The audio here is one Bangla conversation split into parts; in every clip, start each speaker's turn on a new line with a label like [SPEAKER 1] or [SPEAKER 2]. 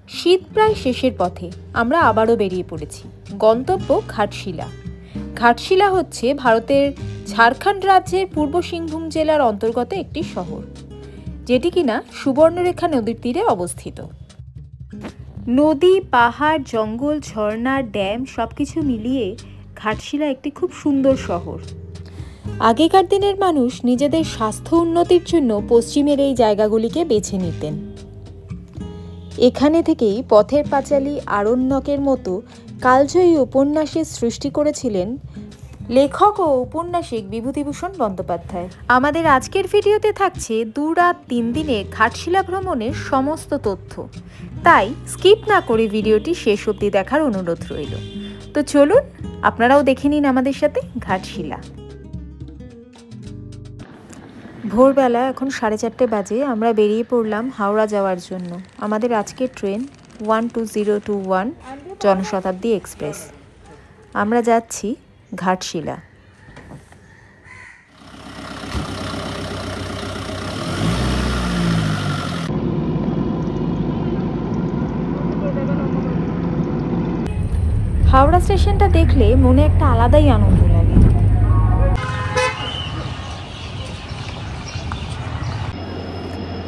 [SPEAKER 1] শীত প্রায় শেষের পথে আমরা আবারও বেরিয়ে পড়েছি। গন্তব্য ঘাটশিলা। ঘাটশিলা হচ্ছে ভারতের ঝাড়খণ্ড রাজ্যের পূর্ব সিংভূম জেলার অন্তর্গত একটি শহর, যেটি কিনা সুবর্ণরেখা নদীর তীরে অবস্থিত। নদী, পাহাড়, জঙ্গল, ঝর্ণা, ড্যাম সবকিছু মিলিয়ে ঘাটশিলা একটি খুব সুন্দর শহর। আগেকার দিনের মানুষ নিজেদের স্বাস্থ্য উন্নতির জন্য পশ্চিমের এই জায়গাগুলিকে বেছে নিতেন। এখানে থেকেই পথের পাঁচালী, আরণ্যকের মতো কালজয়ী উপন্যাসের সৃষ্টি করেছিলেন লেখক ও ঔপন্যাসিক বিভূতিভূষণ বন্দ্যোপাধ্যায়। আমাদের আজকের ভিডিওতে থাকছে 2 রাত 3 দিনের ঘাটশিলা ভ্রমণের সমস্ত তথ্য, তাই স্কিপ না করে ভিডিওটি শেষ অবধি দেখার অনুরোধ রইল। তো চলুন আপনারাও দেখে নিন আমাদের সাথে ঘাটশিলা। ভোরবেলা এখন 4:30 বাজে। আমরা বেরিয়ে পড়লাম হাওড়া যাওয়ার জন্য। আমাদের আজকের ট্রেন 12021 জনশতাব্দী এক্সপ্রেস। আমরা যাচ্ছি ঘাটশিলা। হাওড়া স্টেশনটা দেখলে মনে একটা আলাদাই আনন্দ লাগে।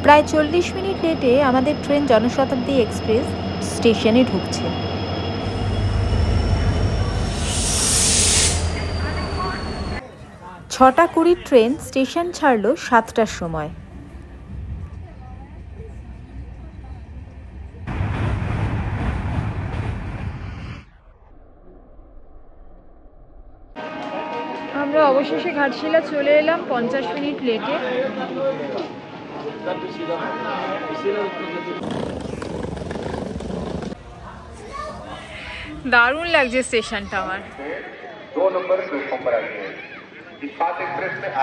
[SPEAKER 1] প্রায় 40 মিনিট লেটে আমাদের ট্রেন জনশতাব্দী এক্সপ্রেস স্টেশনে ঢুকছে। ছটা 20 ট্রেন স্টেশন ছাড়লো 7টার সময়। আমরা অবশেষে ঘাটশিলা চলে এলাম 50 মিনিট লেটে। দারুণ লাগছে স্টেশনটা আমার।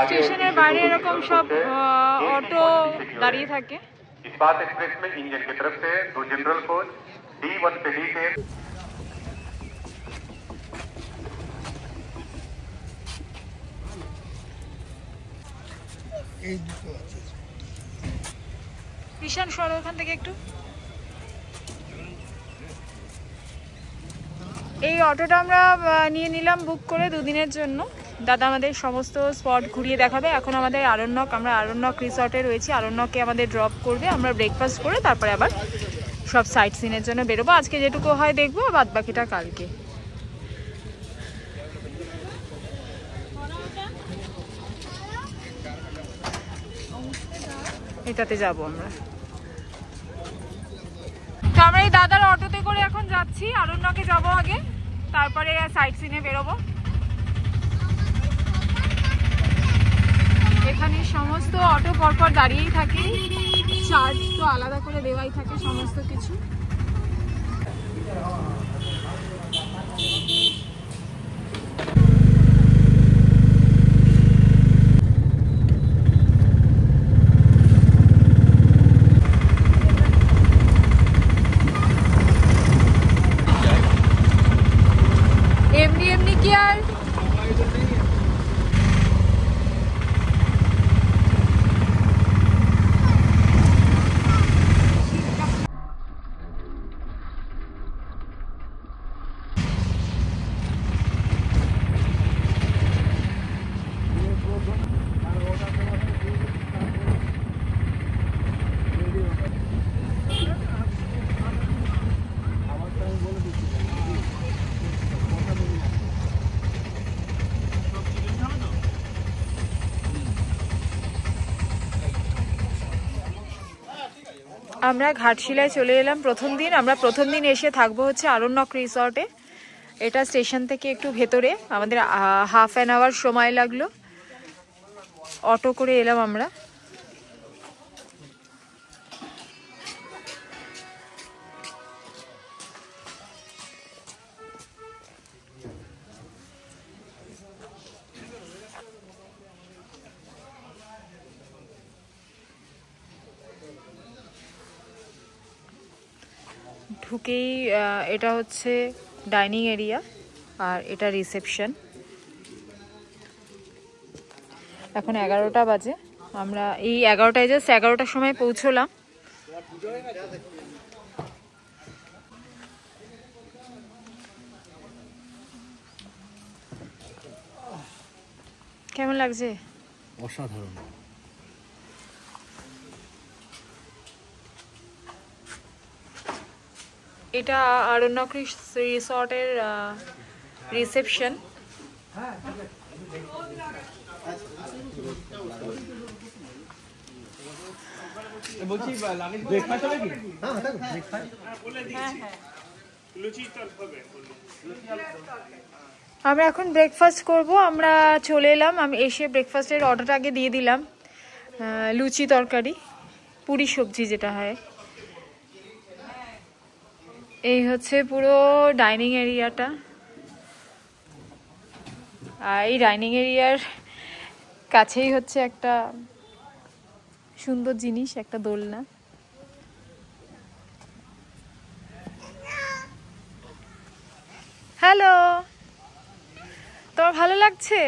[SPEAKER 1] স্টেশনের বাইরে এরকম সব অটো দাঁড়িয়ে থাকে। इस्पात एक्सप्रेस में इंजन की तरफ से 2 जनरल कोच D1 से D10। ঈশান সরো ওখান থেকে একটু। এই অটোটা আমরা নিয়ে নিলাম বুক করে 2 দিনের জন্য। দাদা আমাদের সমস্ত স্পট ঘুরিয়ে দেখাবে। এখন আমাদের আমরা আরণ্যক রিসর্টে রয়েছি। আরণ্যকে আমাদের ড্রপ করবে। আমরা ব্রেকফাস্ট করে তারপরে আবার সব সাইট সিনের জন্য বেরোবো। আজকে যেটুকু হয় দেখবো, বাদ বাকিটা কালকে। এটাতে যাবো আমরা। তো আমরা এই দাদার অটোতে করে এখন যাচ্ছি। আরণ্যকে যাবো আগে, তারপরে সাইট সিনে বেরোবো। এখানে সমস্ত অটো পরপর দাঁড়িয়েই থাকে, চার্জ তো আলাদা করে দেওয়াই থাকে সমস্ত কিছু। এমনি এমনি কি আর আমরা ঘাটশিলায় চলে এলাম প্রথম দিন। আমরা প্রথম দিন এসে থাকবো হচ্ছে আরণ্যক রিসর্টে। এটা স্টেশন থেকে একটু ভেতরে। আমাদের হাফ অ্যান আওয়ার সময় লাগলো। অটো করে এলাম আমরা। ঢুকেই এটা হচ্ছে ডাইনিং এরিয়া আর এটা রিসেপশন। এখন 11টা বাজে। আমরা এই 11টায় জাস্ট 11টার সময় পৌঁছলাম। কেমন লাগছে?
[SPEAKER 2] অসাধারণ।
[SPEAKER 1] এটা আরণ্যক রিসর্টের রিসেপশন।
[SPEAKER 2] বলছি ব্রেকফাস্ট হবে কি?
[SPEAKER 1] আমরা এখন ব্রেকফাস্ট করব। আমরা চলে এলাম, আমি এসে ব্রেকফাস্টের অর্ডারটা আগে দিয়ে দিলাম। লুচি তরকারি, পুরি সবজি যেটা হয়। এই হচ্ছে পুরো ডাইনিং এরিয়াটা। আর এই ডাইনিং এরিয়ার কাছেই হচ্ছে একটা সুন্দর জিনিস, একটা দোলনা। হ্যালো, তোমার ভালো লাগছে?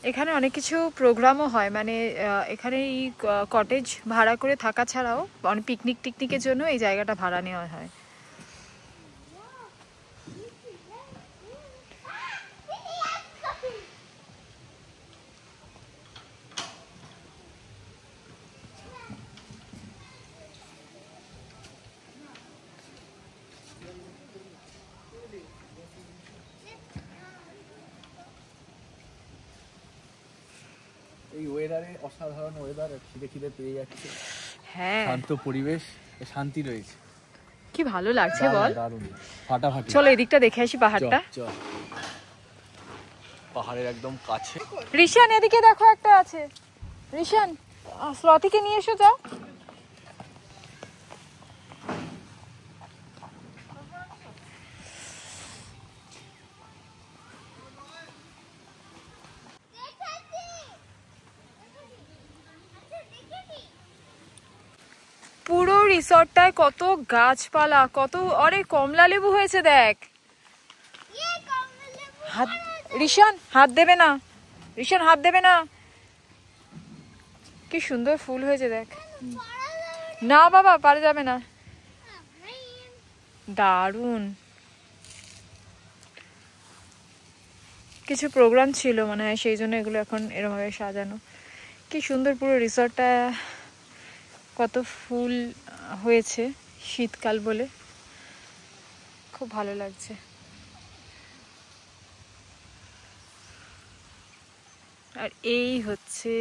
[SPEAKER 1] এখানে অনেক কিছু প্রোগ্রামও হয়, মানে এখানে এই কটেজ ভাড়া করে থাকা ছাড়াও অনেক টিকনিকের জন্য এই জায়গাটা ভাড়া নেওয়া হয়।
[SPEAKER 2] এই ওয়েদারে অসাধারণ ওয়েদার, খিদে খিদে পেয়ে যাচ্ছে।
[SPEAKER 1] হ্যাঁ,
[SPEAKER 2] শান্ত পরিবেশ, শান্তি রয়েছে।
[SPEAKER 1] কি ভালো লাগছে বল।
[SPEAKER 2] দারুণ, ফাটাফাটি।
[SPEAKER 1] চলো এদিকটা দেখে আসি পাহাড়টা।
[SPEAKER 2] চল, পাহাড়ের একদম কাছে।
[SPEAKER 1] ঋষান এদিকে দেখো, একটা আছে। ঋষান, স্লতিকে নিয়ে এসো, যাও। পুরো রিসর্টটায় কত গাছপালা, কত অরে কমলা লেবু হয়েছে দেখ। ঋষান হাত দেবে না, ঋষান হাত দেবে না। কি সুন্দর ফুল হয়েছে দেখ। না বাবা, পারা যাবে না। দারুণ। কিছু প্রোগ্রাম ছিল মনে হয়, সেই জন্য এগুলো এখন এরকম ভাবে সাজানো। কি সুন্দর পুরো রিসর্টটা, কত ফুল হয়েছে শীতকাল বলে, খুব ভালো লাগছে। আর এই হচ্ছে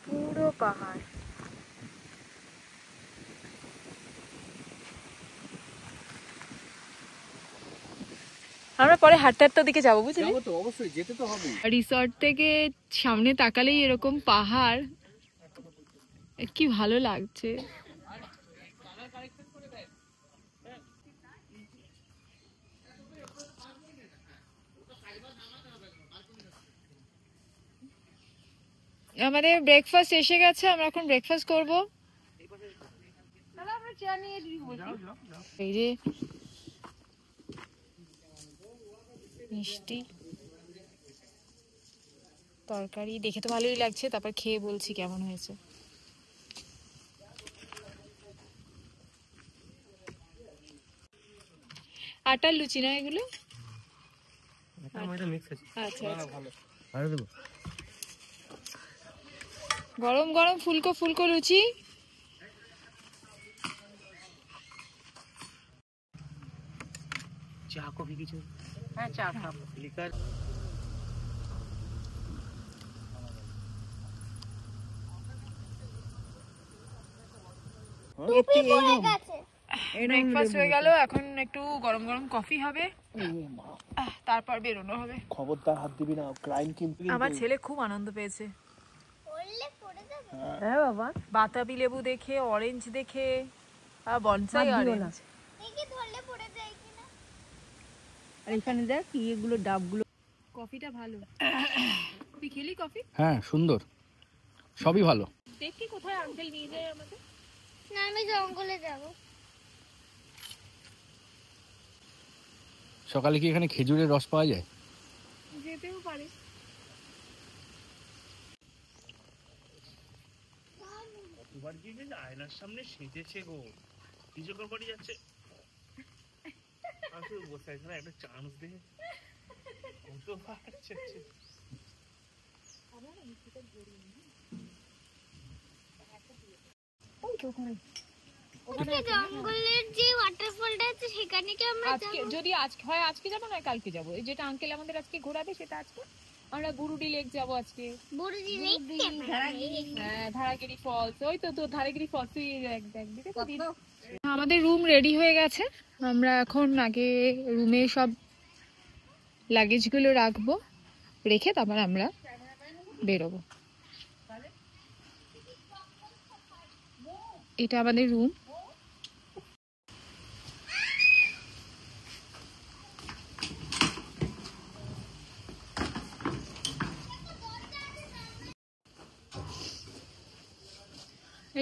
[SPEAKER 1] পুরো পাহাড়। আমরা পরে হাঁটতে হাঁটতে দিকে যাবো, বুঝলি?
[SPEAKER 2] যাবো তো, অবশ্যই যেতে তো হবে।
[SPEAKER 1] রিসর্ট থেকে সামনে তাকালেই এরকম পাহাড়, কি ভালো লাগছে। আমাদের ব্রেকফাস্ট এসে গেছে, আমরা এখন ব্রেকফাস্ট করবো। এই যে মিষ্টি তরকারি, দেখে তো ভালোই লাগছে, তারপর খেয়ে বলছি কেমন হয়েছে। আটার লুচি না এগুলো? আচ্ছা, গরম গরম ফুলকো ফুলকো লুচি।
[SPEAKER 2] চা কফি কিছু? হ্যাঁ, চা খাবো। লিকার?
[SPEAKER 1] ব্রেকফাস্ট হয়ে গেল, এখন একটু গরম গরম কফি হবে, তারপর বেরোনো হবে।
[SPEAKER 2] খবরদার হাত দিবি না, ক্রাইম কিন্তু।
[SPEAKER 1] আমার ছেলে খুব আনন্দ পেয়েছে। হ্যাঁ বাবা, বাতাবি লেবু দেখে, অরেঞ্জ দেখে, বনসাই অরেঞ্জ।
[SPEAKER 3] আর এখানে দেখ এগুলো ডাবগুলো।
[SPEAKER 1] কফিটা ভালো। তুই খেলি কফি?
[SPEAKER 2] হ্যাঁ, সুন্দর, সবই ভালো।
[SPEAKER 1] দেখি কোথায় আঙ্কেল নিয়ে যায় আমাদের।
[SPEAKER 4] না, আমি জঙ্গলে যাব।
[SPEAKER 2] সকালে কি এখানে খেজুরের রস পাওয়া যায়?
[SPEAKER 1] যেতেও পারে।
[SPEAKER 5] কতবার গিয়ে আয়নার সামনে সেজেছে গো, কিছুক্ষণ পরে যাচ্ছে আসলে বসে এখানে একটা চান্স দে, কতবার যাচ্ছে।
[SPEAKER 4] জঙ্গলের যে ওয়াটারফলটা আছে সেখানে কি আমরা
[SPEAKER 1] আজকে যদি আজকে হয় আজকে যাবো না কালকে যাবো, এই যেটা আঙ্কেল আমাদের আজকে ঘোরাবে সেটা আজকে। আমরা বুরুডি লেক যাবো আজকে,
[SPEAKER 4] বুড়ি লেক,
[SPEAKER 1] হ্যাঁ ধারাগিরি ফলস, ওই তো তো ধারাগিরি ফলস আমাদের রুম রেডি হয়ে গেছে। আমরা এখন আগে রুমে সব লাগেজগুলো রাখবো, রেখে তারপর আমরা বেরোবো। এটা আমাদের রুম।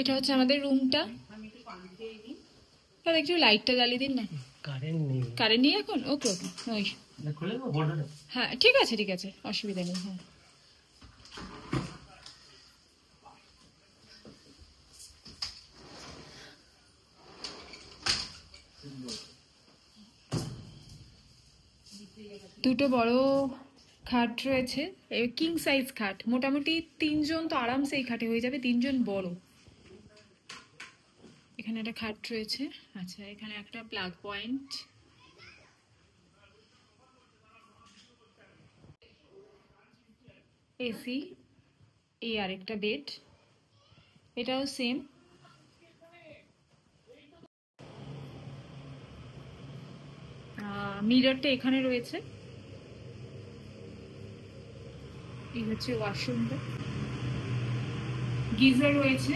[SPEAKER 1] এটা হচ্ছে আমাদের রুমটা। একটু লাইটটা জ্বালিয়ে দিন না। কারেন্ট নেই এখন? ওকে ওকে, ওই হ্যাঁ ঠিক আছে ঠিক আছে, অসুবিধা নেই। হ্যাঁ দুটো বড় খাট রয়েছে, কিং সাইজ খাট, মোটামুটি 3 জন তো আরামসে এই খাটে হয়ে যাবে, 3 জন বড়। এখানে একটা খাট রয়েছে। আচ্ছা, এখানে একটা প্লাগ পয়েন্ট, এসি, এই আরেকটা বেড, এটাও সেম। মিররটা এখানে রয়েছে। এই হচ্ছে ওয়াশরুমটা, গিজার রয়েছে,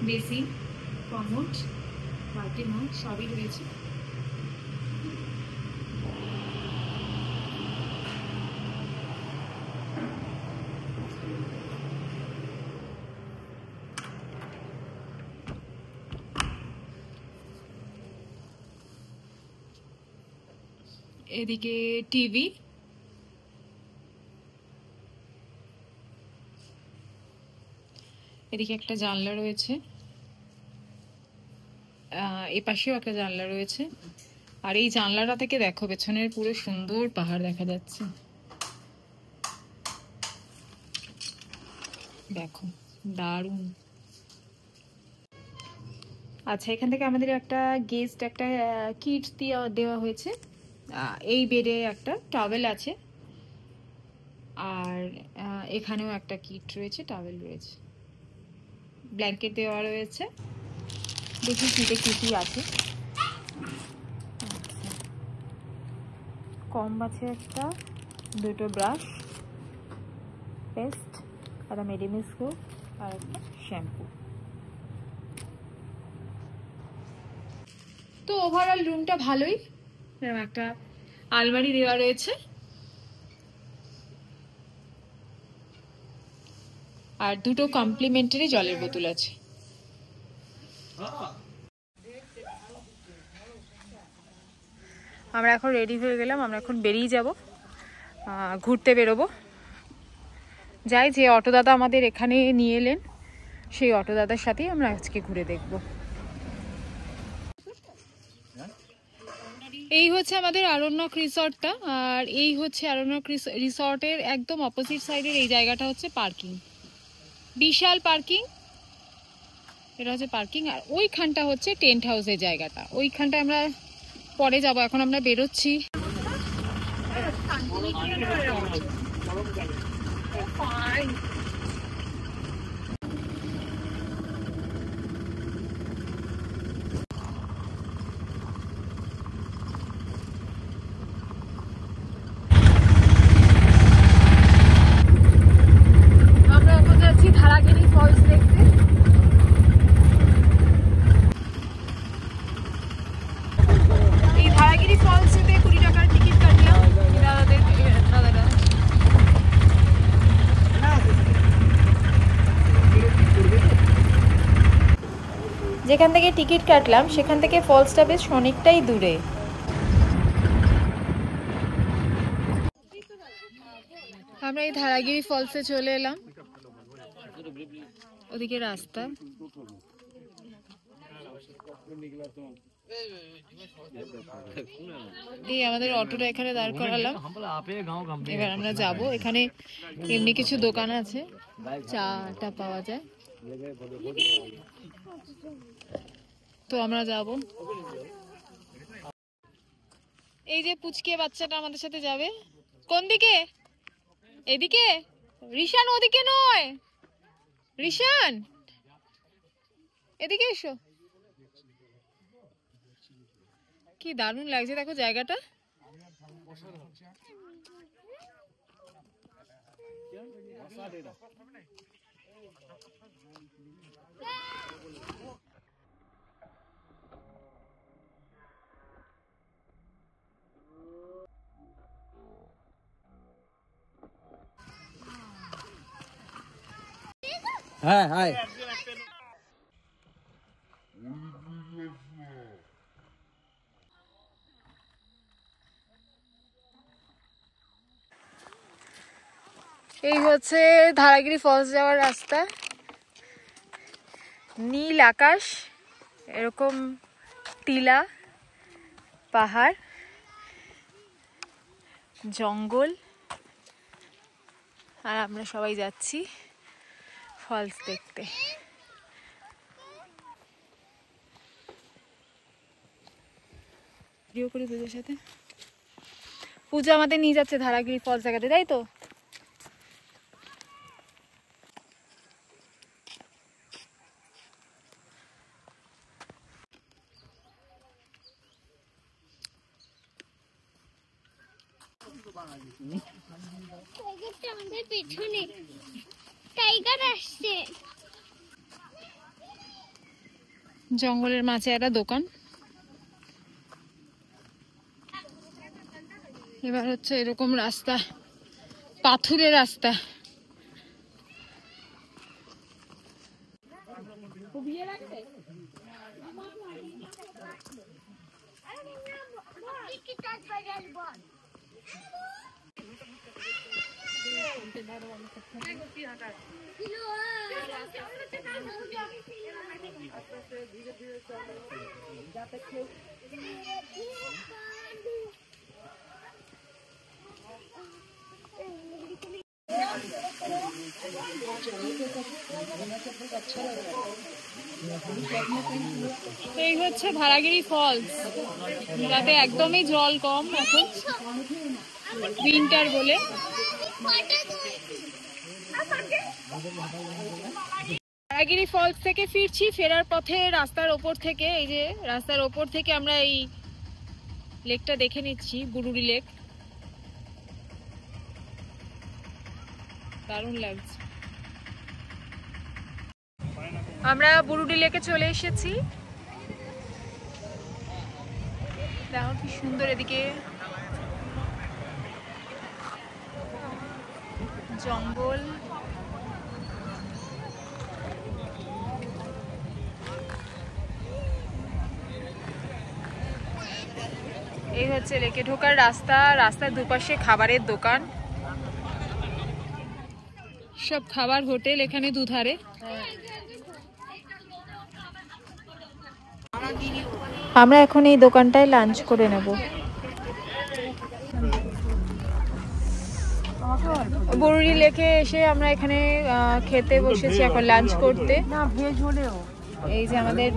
[SPEAKER 1] বেসিন, কমোড, বালতি মগ সবই রয়েছে। এদিকে টিভি, এদিকে একটা জানলা রয়েছে, এই পাশেও একটা জানলা রয়েছে। আর এই জানলাটা থেকে দেখো পেছনের পুরো সুন্দর পাহাড় দেখা যাচ্ছে, দেখো দারুণ। আচ্ছা, এখান থেকে আমাদের একটা গেস্ট একটা কিট দেওয়া হয়েছে। এই বেডে একটা টাওয়েল আছে, আর এখানেও একটা কিট রয়েছে, টাওয়েল রয়েছে, ব্ল্যাঙ্কেট দেওয়া রয়েছে। দেখি কিটে কি কি আছে। কম আছে একটা, দুটো ব্রাশ, পেস্ট, একটা মেডিমিস্কো, আর একটা শ্যাম্পু। তো ওভারঅল রুমটা ভালোই। একটা আলমারি দেওয়া রয়েছে, আর দুটো কমপ্লিমেন্টারি জলের বোতল আছে। আমরা এখন রেডি হয়ে গেলাম, আমরা এখন বেরিয়ে যাব, ঘুরতে বেরোবো। যাই, যে অটো দাদা আমাদের এখানে নিয়ে এলেন সেই অটো দাদার সাথেই আমরা আজকে ঘুরে দেখব। এই হচ্ছে আমাদের আরণ্যক রিসর্টটা, আর এই হচ্ছে আরণ্যক রিসর্টের একদম অপোজিট সাইডের এই জায়গাটা হচ্ছে পার্কিং, বিশাল পার্কিং। এটা হচ্ছে পার্কিং, আর ওইখানটা হচ্ছে টেন্ট হাউসের জায়গাটা, ওইখানটা আমরা পরে যাব। এখন আমরা বেরোচ্ছি। আমরা এখন যাচ্ছি ধারাগিরি ফলস দেখতে। এই ধারাগিরি ফলসেতে 20 টাকার টিকিট কাটলাম দাদারা। যেখান থেকে টিকিট কাটলাম সেখান থেকে ফলসটা বেশ অনেকটাই দূরে। আমরা এই ধারাগিরি ফলসে চলে এলাম, ওদিকে রাস্তা। এই আমাদের অটোটা এখানে দাঁড় করালাম, এবার আমরা যাব। এখানে এমনি কিছু দোকান আছে, চাটা পাওয়া যায়, তো আমরা যাব। এই যে পুচকে বাচ্চাটা আমাদের সাথে যাবে। কোন দিকে? এদিকে? রিশান ওদিকে নয়, রিশান এদিকে এসো। কি দারুণ লাগছে দেখো জায়গাটা।
[SPEAKER 2] হ্যাঁ হাই।
[SPEAKER 1] এই হচ্ছে ধারাগিরি ফলস যাওয়ার রাস্তা। নীল আকাশ, এরকম টিলা, পাহাড়, জঙ্গল, আর আমরা সবাই যাচ্ছি ফলস দেখতে। ভিডিও করি পূজার সাথে। পূজা আমাদের নিয়ে যাচ্ছে ধারাগিরি ফলস দেখাতে, তাই তো?
[SPEAKER 4] আমাদের পেছনে টাইগার আসছে।
[SPEAKER 1] জঙ্গলের মাঝে একটা দোকান। এবার হচ্ছে এরকম রাস্তা, পাথুরে রাস্তা। এই হচ্ছে ধারাগিরি ফলস, যাতে একদমই জল কম এখন, উইন্টার বলে। ধারাগিরি ফলস থেকে ফিরছি, ফেরার পথে রাস্তার ওপর থেকে, এই যে রাস্তার ওপর থেকে আমরা এই লেকটা দেখে নিচ্ছি, বুরুড়ি লেক। দারুণ লাগছে। আমরা বুরুডি লেকে চলে এসেছি। দেখো কি সুন্দর, এদিকে জঙ্গল, এই হচ্ছে লেকে ঢোকার রাস্তা। রাস্তার দুপাশে খাবারের দোকান, সব খাবার হোটেল এখানে দুধারে। আমরা এখন এই দোকানটায় লাঞ্চ করে নেব। বুরুড়ি লেকে এসে আমরা এখানে খেতে বসেছি, এখন লাঞ্চ করতে। এই যে আমাদের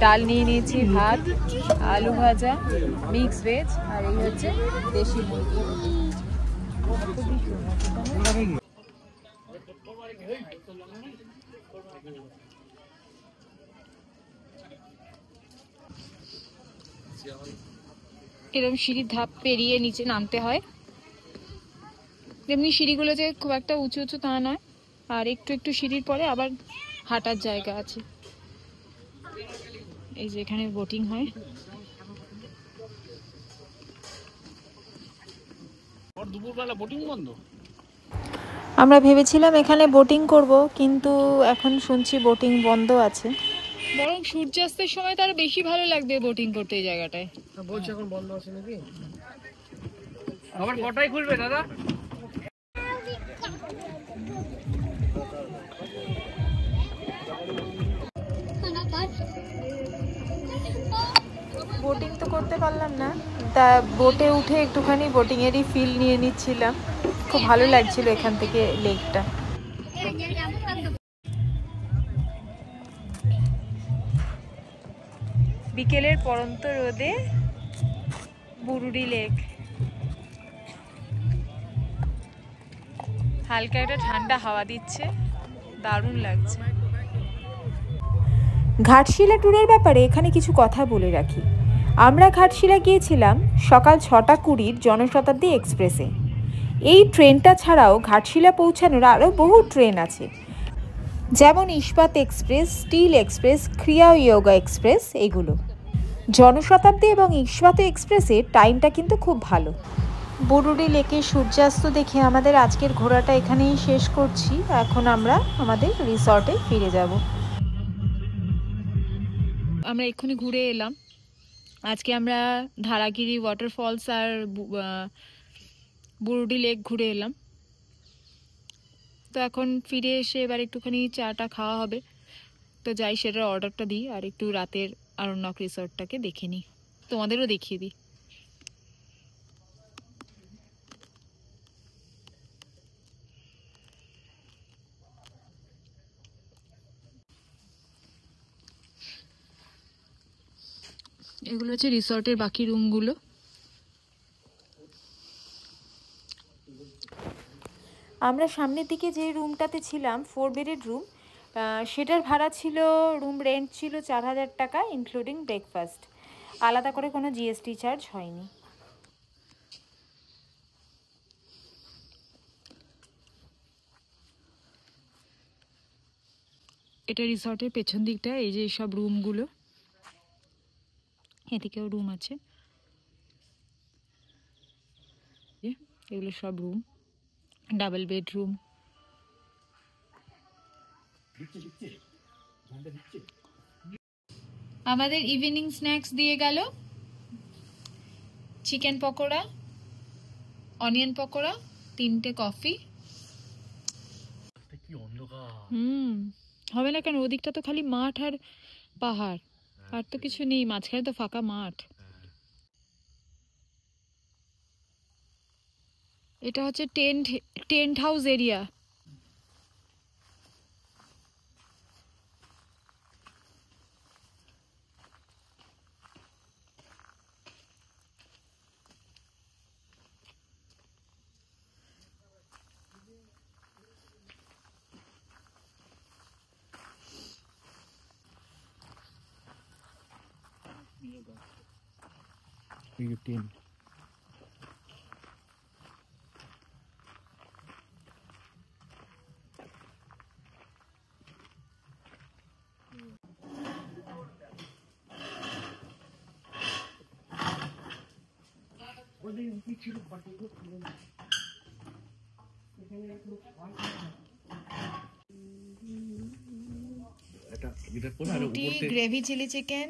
[SPEAKER 1] ডাল নিয়ে নিয়েছি, ভাত, আলু ভাজা, মিক্স ভেজ, আর এই হচ্ছে দেশি মুরগি। এরকম সিঁড়ির ধাপ পেরিয়ে নিচে নামতে হয়। এমনি সিঁড়িগুলো যে খুব একটা উঁচু উঁচু তা নয়, আর একটু একটু সিঁড়ির পরে আবার হাঁটার জায়গা আছে। এই যে এখানে বোটিং হয়।
[SPEAKER 5] দুপুরবেলা বোটিং বন্ধ।
[SPEAKER 1] আমরা ভেবেছিলাম এখানে বোটিং করব, কিন্তু এখন শুনছি বোটিং বন্ধ আছে। বরং সূর্যাস্তের সময় তার বেশি ভালো লাগবে বোটিং করতে এই জায়গাটায়।
[SPEAKER 2] বলছে এখন বন্ধ আছে নাকি? আবার কটায় খুলবে দাদা?
[SPEAKER 1] বোটিং তো করতে পারলাম না, তা বোটে উঠে একটুখানি বোটিংয়েরই ফিল নিয়ে নিচ্ছিলাম। খুব ভালো লাগছিল এখান থেকে লেকটা। বিকেলের পরন্ত রোদে বুরুডি লেক, হালকা একটা ঠান্ডা হাওয়া দিচ্ছে, দারুণ লাগছে। ঘাটশিলা ট্যুরের ব্যাপারে এখানে কিছু কথা বলে রাখি। আমরা ঘাটশিলা গিয়েছিলাম সকাল 6:20 জনশতাব্দী এক্সপ্রেসে। এই ট্রেনটা ছাড়াও ঘাটশিলা পৌঁছানোর আরও বহু ট্রেন আছে, যেমন ইস্পাত এক্সপ্রেস, স্টিল এক্সপ্রেস, ক্রিয়া ইয়োগা এক্সপ্রেস। এগুলো জনশতাব্দী এবং ইস্পাত এক্সপ্রেসের টাইমটা কিন্তু খুব ভালো। বুরুডি লেকে সূর্যাস্ত দেখে আমাদের আজকের ঘোরাটা এখানেই শেষ করছি। এখন আমরা আমাদের রিসর্টে ফিরে যাব। আমরা এক্ষুনি ঘুরে এলাম। আজকে আমরা ধারাগিরি ওয়াটারফলস আর বুরুডি লেক ঘুরে এলাম। তো এখন ফিরে এসে এবার একটুখানি চাটা খাওয়া হবে। তো যাই সেটার অর্ডারটা দিই আর একটু রাতের আরণ্যক রিসর্টটাকে দেখে নিই, তোমাদেরও দেখিয়ে দিই। এগুলো হচ্ছে রিসর্টের বাকি রুমগুলো। আমরা সামনের দিকে যে রুমটাতে ছিলাম 4 বেডের রুম, সেটার ভাড়া ছিল, রুম রেন্ট ছিল 4000 টাকা ইনক্লুডিং ব্রেকফাস্ট। আলাদা করে কোনো জিএসটি চার্জ হয়নি। এটা রিসর্টের পেছন দিকটা, এই যে সব রুমগুলো, এদিকেও রুম আছে, এগুলো সব রুম, ডাবল বেডরুম। আমাদের ইভিনিং স্ন্যাক্স দিয়ে গেল চিকেন পকোড়া, অনিয়ন পকোড়া, 3টে কফি।
[SPEAKER 5] কি অন্ধকার!
[SPEAKER 1] হবে না কেন, ওদিকটা তো খালি মাঠ আর পাহাড়, আর তো কিছু নেই, মাঝখানে তো ফাঁকা মাঠ। এটা হচ্ছে টেন্ট হাউস এরিয়া। রুটি, gravy chilli chicken,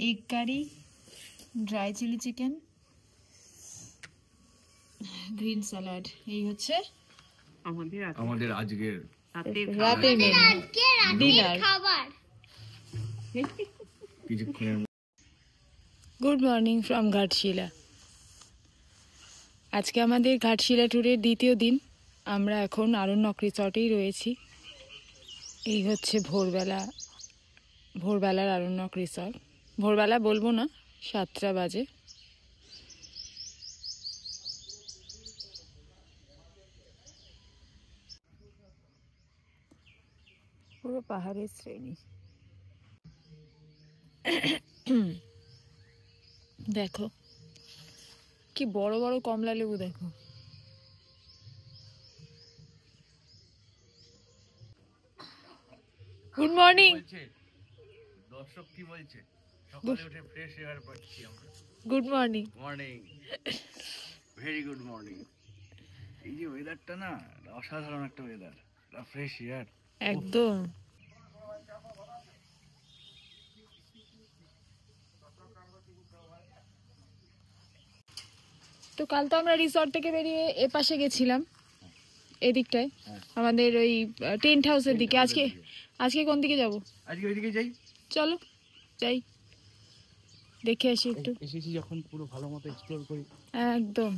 [SPEAKER 1] egg curry, dry chilli chicken, green salad. এই হচ্ছে
[SPEAKER 2] আমাদের আজকের
[SPEAKER 1] রাতের মেনু, ডিনার।
[SPEAKER 2] কিছুক্ষণের
[SPEAKER 1] গুড মর্নিং ফ্রম ঘাটশিলা। আজকে আমাদের ঘাটশিলা ট্যুরের দ্বিতীয় দিন। আমরা এখন আরণ্যক রিসর্টেই রয়েছি। এই হচ্ছে ভোরবেলার আরণ্যক রিসর্ট। ভোরবেলা বলবো না, 7টা বাজে। পুরো পাহাড়ের শ্রেণী। দেখো কি বড় বড় কমলা লেবু, দেখো। Good morning.
[SPEAKER 2] দর্শক কি বলছে? সকালে উঠে ফ্রেশ এয়ার পাচ্ছি আমরা।
[SPEAKER 1] Good morning.
[SPEAKER 2] Morning, very good morning. এই যে ওয়েদারটা না, অসাধারণ একটা ওয়েদার, ফ্রেশ এয়ার
[SPEAKER 1] একদম। তো কাল তো আমরা রিসর্ট থেকে বেরিয়ে এ পাশে গেছিলাম, এদিকটায় আমাদের ওই টেন্ট হাউসের দিকে। আজকে আজকে কোন দিকে যাব?
[SPEAKER 2] আজকে ওইদিকে যাই।
[SPEAKER 1] চলো যাই, দেখে আসি একটু।
[SPEAKER 2] এসেছি যখন পুরো ভালো মতো এক্সপ্লোর করি।
[SPEAKER 1] একদম,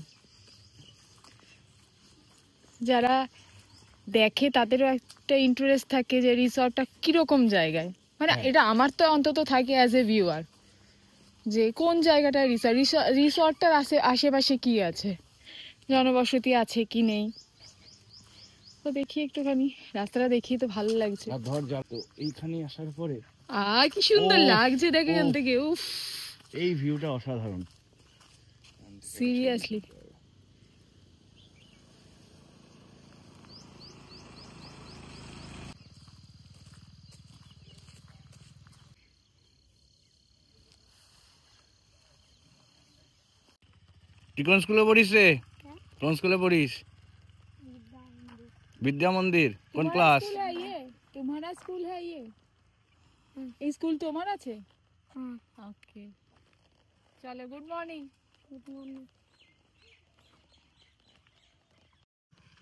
[SPEAKER 1] যারা দেখে তাদেরও একটা ইন্টারেস্ট থাকে যে রিসর্টটা কিরকম জায়গায়, মানে এটা আমার তো অন্তত থাকে অ্যাজ এ ভিউয়ার, যে কোন জায়গাটায় রিসর্টটার আশেপাশে কি আছে, জনবসতি আছে কি নেই। তো দেখি একটুখানি রাস্তাটা দেখি, তো ভালো লাগছে।
[SPEAKER 2] আর ধর যা তো এইখানে আসার পরে
[SPEAKER 1] কি সুন্দর লাগছে দেখে এখান থেকে। উফ,
[SPEAKER 2] এই ভিউটা অসাধারণ
[SPEAKER 1] সিরিয়াসলি।
[SPEAKER 2] তুই কোন স্কুলে পড়িস রে? কোন স্কুলে পড়িস? বিদ্যা মন্দির। কোন ক্লাস?
[SPEAKER 1] तुम्हारा स्कूल है ये? ये स्कूल तुम्हारा আছে? ওকে, চলো, গুড মর্নিং।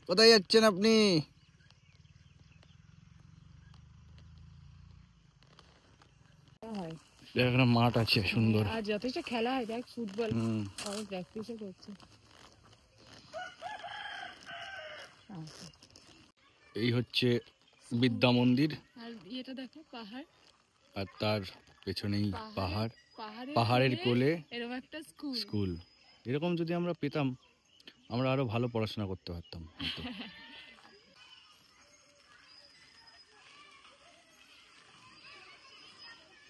[SPEAKER 2] কোথায় যাচ্ছেন আপনি? এখানে মাঠ আছে সুন্দর,
[SPEAKER 1] আর যথেষ্ট খেলা হয়, দেখ ফুটবল আর প্র্যাকটিসও করছে।
[SPEAKER 2] এই হচ্ছে বিদ্যা মন্দির,
[SPEAKER 1] আর এটা দেখো পাহাড়,
[SPEAKER 2] আর তার পেছনেই পাহাড়,
[SPEAKER 1] পাহাড়ের
[SPEAKER 2] পাহাড়ের কোলে
[SPEAKER 1] এরকম একটা স্কুল।
[SPEAKER 2] স্কুল। এরকম যদি আমরা পেতাম আমরা আরো ভালো পড়াশোনা করতে পারতাম হয়তো।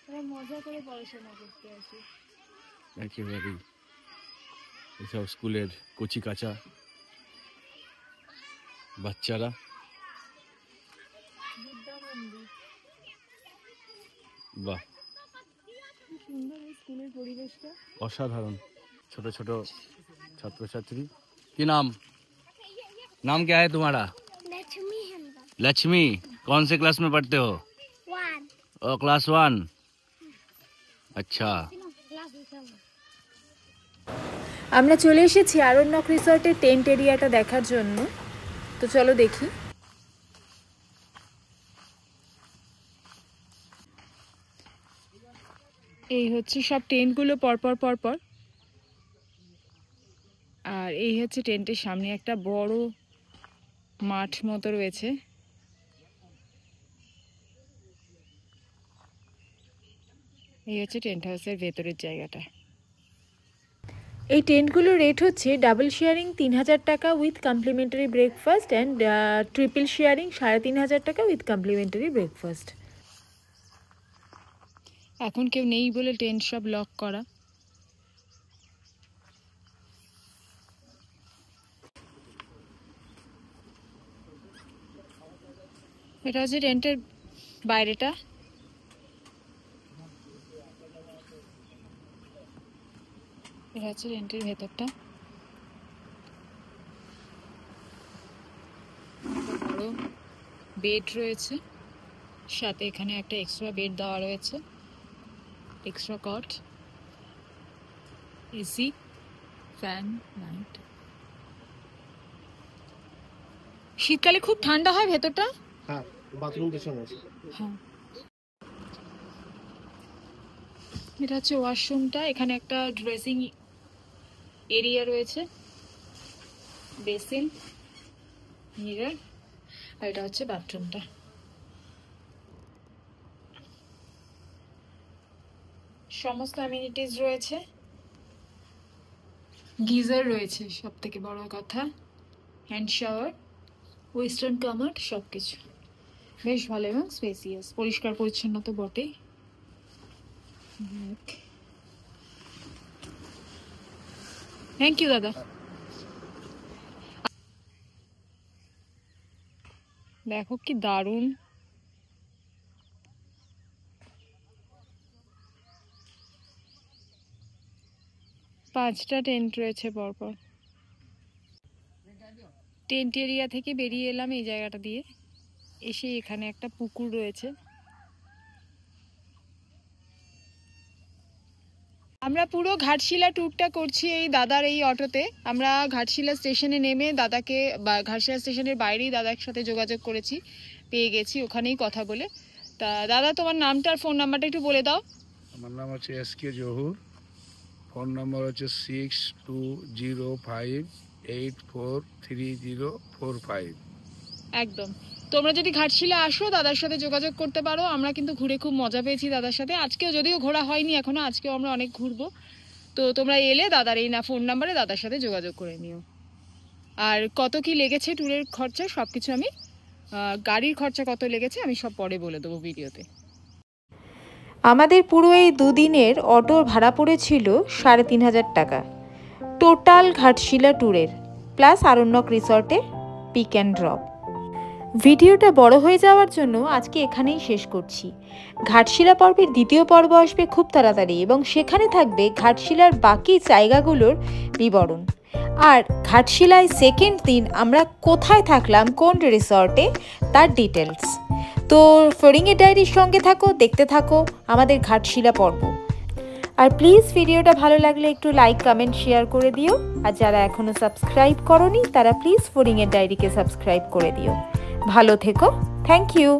[SPEAKER 1] আমরা মজা করে পড়াশোনা করতে আসি
[SPEAKER 2] একেবারেই। এসব স্কুলের কচি কাঁচা বাচ্চারা।
[SPEAKER 1] বিদ্যা মন্দির,
[SPEAKER 2] বাহ,
[SPEAKER 1] কি সুন্দর এই স্কুলের পরিবেশটা।
[SPEAKER 2] অসাধারণ। ছোট ছোট ছাত্রছাত্রী। কি নাम? नाम क्या है तुम्हारा?
[SPEAKER 4] लक्ष्मी हंदा
[SPEAKER 2] लक्ष्मी। कौन से क्लास में पढ़ते हो?
[SPEAKER 4] 1
[SPEAKER 2] ओ क्लास 1। अच्छा।
[SPEAKER 1] আমরা চলে এসেছি আরণ্যক রিসর্টের টেন্ট এরিয়াটা দেখার জন্য। তো চলো দেখি। এই হচ্ছে সব টেন্টগুলো পরপর পরপর, আর এই হচ্ছে টেন্টের সামনে একটা বড় মাঠ মতো রয়েছে। এই হচ্ছে টেন্ট হাউসের ভেতরের জায়গাটা। এই টেন্টগুলোর রেট হচ্ছে ডাবল শেয়ারিং 3000 টাকা with complimentary breakfast, and triple sharing 3500 টাকা উইথ কমপ্লিমেন্টারি ব্রেকফাস্ট। এখন কেউ নেই বলে টেন্ট সব লক করা। এটা হচ্ছে টেন্টের বাইরেটা। এটা হচ্ছে টেন্টের ভেতরটা। বড় বেড রয়েছে, সাথে এখানে একটা এক্সট্রা বেড দেওয়া রয়েছে, এক্সট্রা কট, এসি, ফ্যান, লাইট। শীতকালে খুব ঠান্ডা হয় ভেতরটা।
[SPEAKER 5] হ্যাঁ, বাথরুম পেছনে আছে।
[SPEAKER 1] হ্যাঁ, এটা হচ্ছে ওয়াশরুমটা। এখানে একটা ড্রেসিং এরিয়া রয়েছে, বেসিন, মিরর, আর এটা হচ্ছে বাথরুমটা। সমস্ত অ্যামিনিটিস রয়েছে, গিজার রয়েছে, সব থেকে বড় কথা, হ্যান্ড শাওয়ার, ওয়েস্টার্ন কামার, সব কিছু বেশ ভালো এবং স্পেসিয়াস। পরিষ্কার পরিচ্ছন্ন তো বটেই। থ্যাংক ইউ দাদা। দেখো কি দারুণ। পাঁচটা টেন্ট রয়েছে পরপর। টেন্ট এরিয়া থেকে বেরিয়ে এলাম এই জায়গাটা দিয়ে, এসে এখানে একটা পুকুর রয়েছে। আমরা পুরো ঘাটশিলা ট্যুরটা করছি এই দাদার এই অটোতে। আমরা ঘাটশিলা স্টেশনে নেমে দাদাকে ঘাটশিলা স্টেশনের বাইরেই দাদার সাথে যোগাযোগ করেছি, পেয়ে গেছি ওখানেই কথা বলে। তা দাদা তোমার নামটা আর ফোন নাম্বারটা একটু বলে দাও।
[SPEAKER 6] আমার নাম হচ্ছে SK জহুর, ফোন নম্বর হচ্ছে 6205843045।
[SPEAKER 1] একদম, তোমরা যদি ঘাটশিলা আসো দাদার সাথে যোগাযোগ করতে পারো। আমরা কিন্তু ঘুরে খুব মজা পেয়েছি দাদার সাথে। আজকেও যদিও ঘোরা হয়নি এখনো, আজকেও আমরা অনেক ঘুরবো। তো তোমরা এলে দাদার এই ফোন নাম্বারে দাদার সাথে যোগাযোগ করে নিও। আর কত কি লেগেছে ট্যুরের খরচা সব কিছু আমি গাড়ির খরচা কত লেগেছে আমি সব পরে বলে দেবো ভিডিওতে। আমাদের পুরো এই দুদিনের অটোর ভাড়া পড়েছিল ৩,৫০০ টাকা টোটাল ঘাটশিলা ট্যুরের, প্লাস আরণ্যক রিসর্টে পিক অ্যান্ড ড্রপ। ভিডিওটা বড় হয়ে যাওয়ার জন্য আজকে এখানেই শেষ করছি। ঘাটশিলা পর্বের দ্বিতীয় পর্ব আসবে খুব তাড়াতাড়ি এবং সেখানে থাকবে ঘাটশিলার বাকি জায়গাগুলোর বিবরণ। আর ঘাটশিলায় সেকেন্ড দিন আমরা কোথায় থাকলাম, কোন রিসর্টে, তার ডিটেলস। তো ফড়িংয়ের ডায়েরির সঙ্গে থাকো, দেখতে থাকো আমাদের ঘাটশিলা পর্ব। আর প্লিজ ভিডিওটা ভালো লাগলে একটু লাইক, কমেন্ট, শেয়ার করে দিও। আর যারা এখনও সাবস্ক্রাইব করোনি তারা প্লিজ ফড়িংয়ের ডায়েরিকে সাবস্ক্রাইব করে দিও। ভালো থেকো, থ্যাংক ইউ।